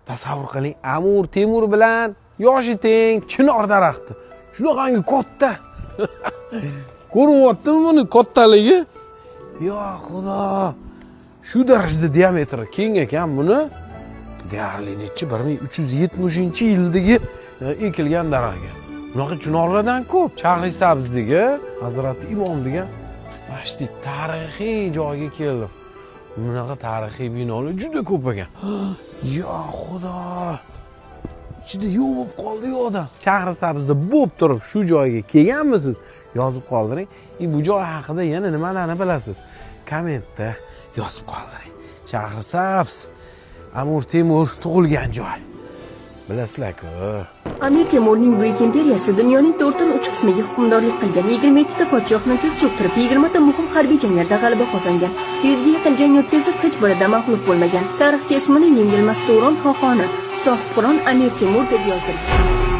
Tasavvur qiling, Amir Temur bilan yoshi teng chinor daraxti. Shunaqangi katta. Ko'ryaptimi buni kattaligi? Yo xudo. Shu darajada diametri keng ekan buni. Deyarli necha 1370-yildagi ekilgan daraxtga. Bunaqa chinorlardan ko'p. Shahri Sabzdagi Hazrati Imom degan masjid tarixiy joyga keldim. Bunaqa tarixiy binolar juda ko'p ekan. Yo xudo. Ichida yo'q bo'lib qoldi odam. Shahri Sabzda bo'lib turib shu joyga kelganmisiz? Yozib qoldiring. Bu joy haqida yana nimalarni bilasiz? Kommentda yozib qoldiring. Shahri Sabz Amir Temur tug'ilgan joy. Bilasizlar-ku. Amir Temurning buyuk imperiyasi dunyoning 4/3 qismiga hukmdorlik qilgan. 22 ta podshohni tiz cho'ktirib, 20 ta muhim harbiy janglarda g'alaba qozongan. 100 ga yaqin jang o'tkazib, hech birida mag'lub bo'lmagan. Tarixga ismini yengilmas Turon xoqoni, sohibqiron Amir Temur deb yozdirgan.